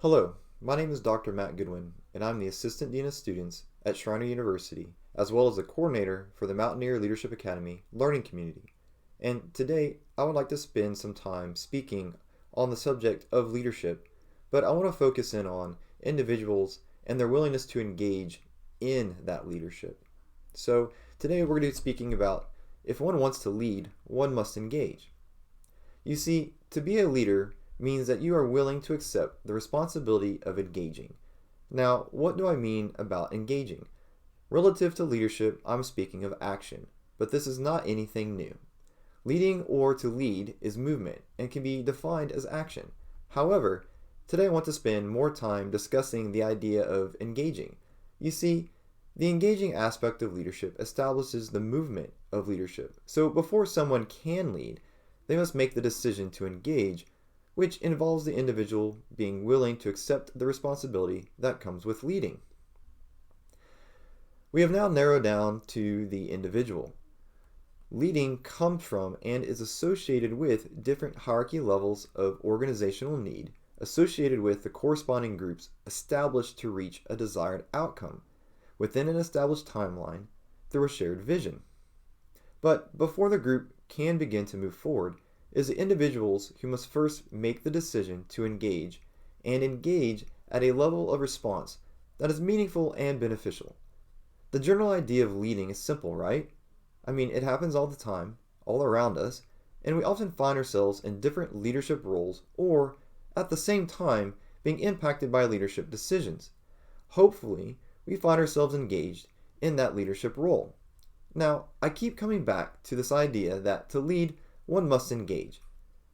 Hello, my name is Dr. Matt Goodwyn, and I'm the Assistant Dean of Students at Schreiner University, as well as the coordinator for the Mountaineer Leadership Academy Learning Community. And today, I would like to spend some time speaking on the subject of leadership, but I want to focus in on individuals and their willingness to engage in that leadership. So today we're going to be speaking about if one wants to lead, one must engage. You see, to be a leader means that you are willing to accept the responsibility of engaging. Now, what do I mean about engaging? Relative to leadership, I'm speaking of action, but this is not anything new. Leading or to lead is movement and can be defined as action. However, today I want to spend more time discussing the idea of engaging. You see, the engaging aspect of leadership establishes the movement of leadership. So before someone can lead, they must make the decision to engage, which involves the individual being willing to accept the responsibility that comes with leading. We have now narrowed down to the individual. Leading comes from and is associated with different hierarchy levels of organizational need associated with the corresponding groups established to reach a desired outcome within an established timeline through a shared vision. But before the group can begin to move forward, it is the individuals who must first make the decision to engage and engage at a level of response that is meaningful and beneficial. The general idea of leading is simple, right? I mean, it happens all the time, all around us, and we often find ourselves in different leadership roles or, at the same time, being impacted by leadership decisions. Hopefully, we find ourselves engaged in that leadership role. Now, I keep coming back to this idea that to lead, one must engage.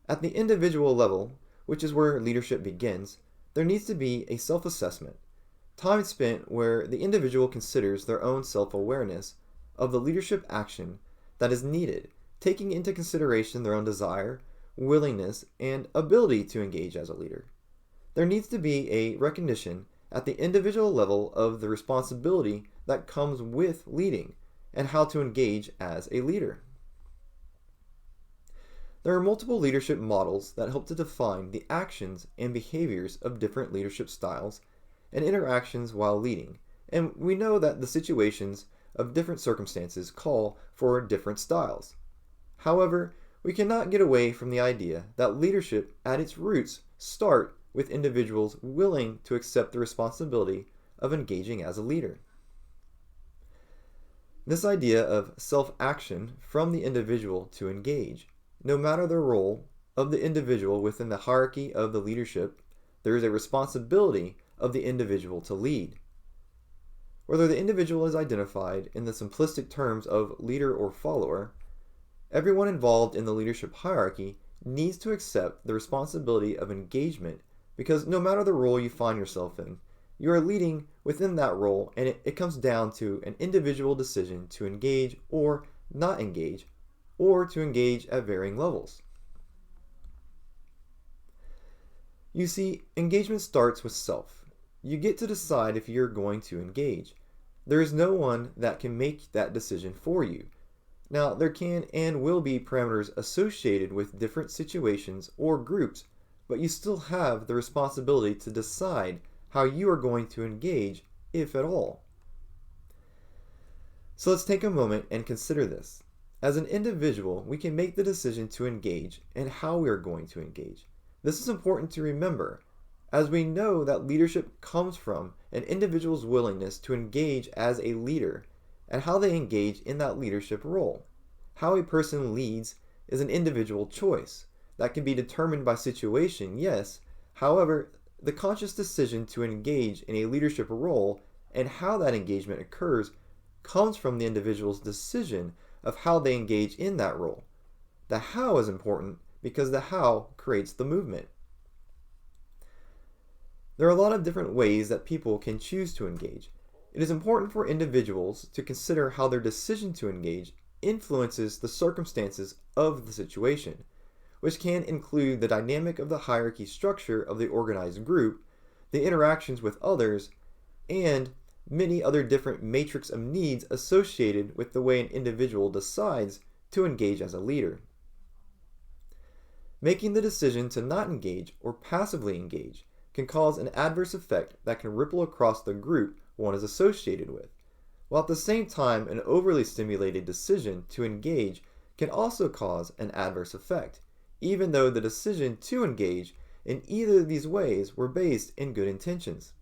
At the individual level, which is where leadership begins, there needs to be a self-assessment, time spent where the individual considers their own self-awareness of the leadership action that is needed, taking into consideration their own desire, willingness, and ability to engage as a leader. There needs to be a recognition at the individual level of the responsibility that comes with leading and how to engage as a leader. There are multiple leadership models that help to define the actions and behaviors of different leadership styles and interactions while leading, and we know that the situations of different circumstances call for different styles. However, we cannot get away from the idea that leadership at its roots start with individuals willing to accept the responsibility of engaging as a leader. This idea of self-action from the individual to engage, no matter the role of the individual within the hierarchy of the leadership, there is a responsibility of the individual to lead. Whether the individual is identified in the simplistic terms of leader or follower, everyone involved in the leadership hierarchy needs to accept the responsibility of engagement because no matter the role you find yourself in, you are leading within that role, and it comes down to an individual decision to engage or not engage, or to engage at varying levels. You see, engagement starts with self. You get to decide if you're going to engage. There is no one that can make that decision for you. Now, there can and will be parameters associated with different situations or groups, but you still have the responsibility to decide how you are going to engage, if at all. So let's take a moment and consider this. As an individual, we can make the decision to engage and how we are going to engage. This is important to remember, as we know that leadership comes from an individual's willingness to engage as a leader and how they engage in that leadership role. How a person leads is an individual choice that can be determined by situation, yes. However, the conscious decision to engage in a leadership role and how that engagement occurs comes from the individual's decision of how they engage in that role. The how is important because the how creates the movement. There are a lot of different ways that people can choose to engage. It is important for individuals to consider how their decision to engage influences the circumstances of the situation, which can include the dynamic of the hierarchy structure of the organized group, the interactions with others, and many other different matrix of needs associated with the way an individual decides to engage as a leader. Making the decision to not engage or passively engage can cause an adverse effect that can ripple across the group one is associated with, while at the same time an overly stimulated decision to engage can also cause an adverse effect, even though the decision to engage in either of these ways were based in good intentions.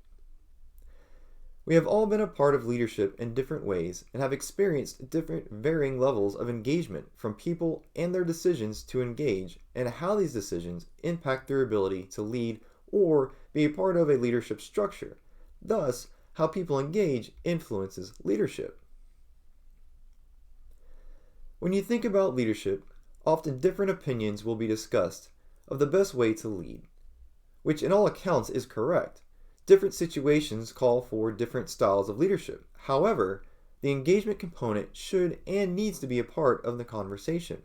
We have all been a part of leadership in different ways and have experienced different varying levels of engagement from people and their decisions to engage, and how these decisions impact their ability to lead or be a part of a leadership structure. Thus, how people engage influences leadership. When you think about leadership, often different opinions will be discussed of the best way to lead, which in all accounts is correct. Different situations call for different styles of leadership. However, the engagement component should and needs to be a part of the conversation.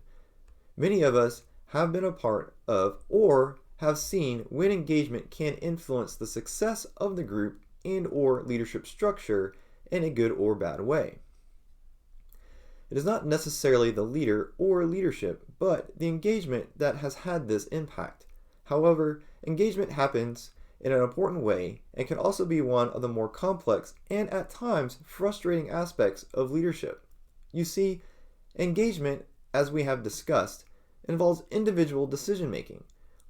Many of us have been a part of or have seen when engagement can influence the success of the group and or leadership structure in a good or bad way. It is not necessarily the leader or leadership, but the engagement that has had this impact. However, engagement happens in an important way and can also be one of the more complex and at times frustrating aspects of leadership. You see, engagement, as we have discussed, involves individual decision making.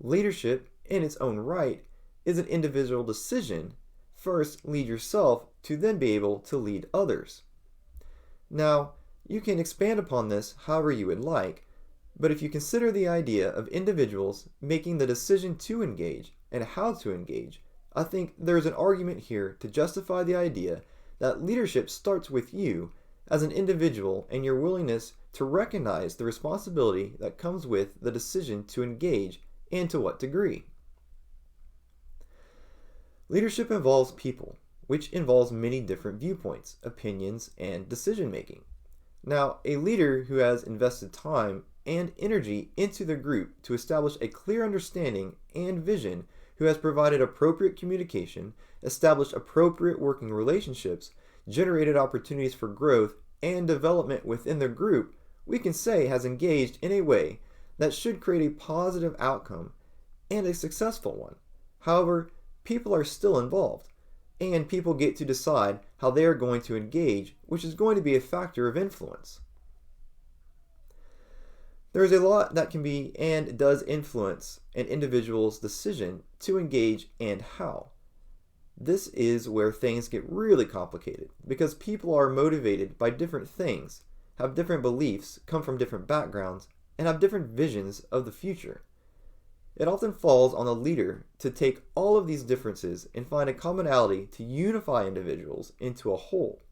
Leadership, in its own right, is an individual decision. First, lead yourself to then be able to lead others. Now, you can expand upon this however you would like, but if you consider the idea of individuals making the decision to engage and how to engage, I think there is an argument here to justify the idea that leadership starts with you as an individual and your willingness to recognize the responsibility that comes with the decision to engage and to what degree. Leadership involves people, which involves many different viewpoints, opinions, and decision making. Now, a leader who has invested time and energy into the group to establish a clear understanding and vision, who has provided appropriate communication, established appropriate working relationships, generated opportunities for growth and development within the group, we can say has engaged in a way that should create a positive outcome and a successful one. However, people are still involved, and people get to decide how they are going to engage, which is going to be a factor of influence. There is a lot that can be and does influence an individual's decision to engage and how. This is where things get really complicated because people are motivated by different things, have different beliefs, come from different backgrounds, and have different visions of the future. It often falls on the leader to take all of these differences and find a commonality to unify individuals into a whole.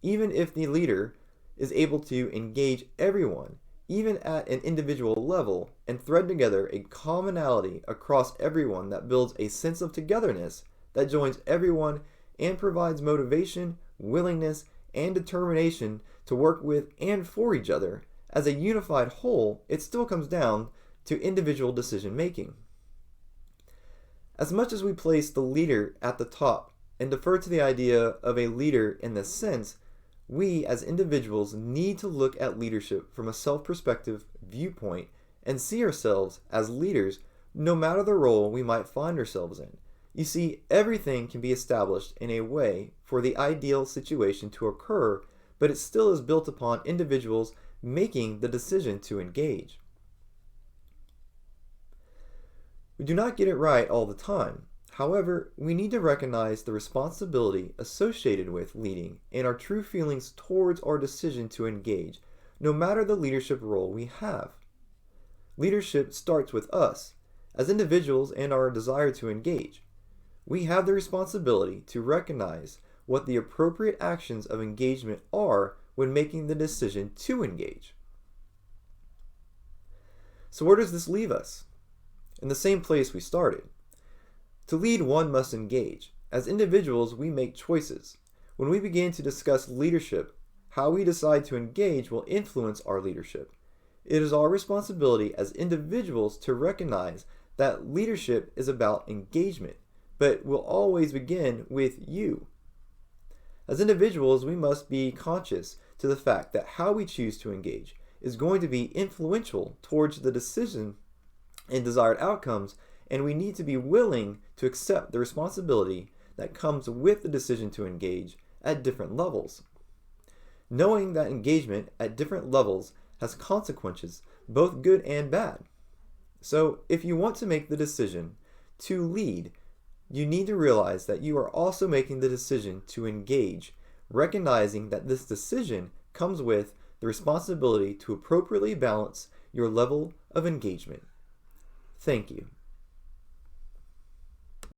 Even if the leader is able to engage everyone, even at an individual level, and thread together a commonality across everyone that builds a sense of togetherness that joins everyone and provides motivation, willingness, and determination to work with and for each other as a unified whole, it still comes down to individual decision making. As much as we place the leader at the top and defer to the idea of a leader in this sense, we as individuals need to look at leadership from a self-perspective viewpoint and see ourselves as leaders no matter the role we might find ourselves in. You see, everything can be established in a way for the ideal situation to occur, but it still is built upon individuals making the decision to engage. We do not get it right all the time. However, we need to recognize the responsibility associated with leading and our true feelings towards our decision to engage, no matter the leadership role we have. Leadership starts with us, as individuals and our desire to engage. We have the responsibility to recognize what the appropriate actions of engagement are when making the decision to engage. So where does this leave us? In the same place we started. To lead, one must engage. As individuals, we make choices. When we begin to discuss leadership, how we decide to engage will influence our leadership. It is our responsibility as individuals to recognize that leadership is about engagement, but will always begin with you. As individuals, we must be conscious to the fact that how we choose to engage is going to be influential towards the decision and desired outcomes and we need to be willing to accept the responsibility that comes with the decision to engage at different levels. Knowing that engagement at different levels has consequences, both good and bad. So, if you want to make the decision to lead, you need to realize that you are also making the decision to engage, recognizing that this decision comes with the responsibility to appropriately balance your level of engagement. Thank you.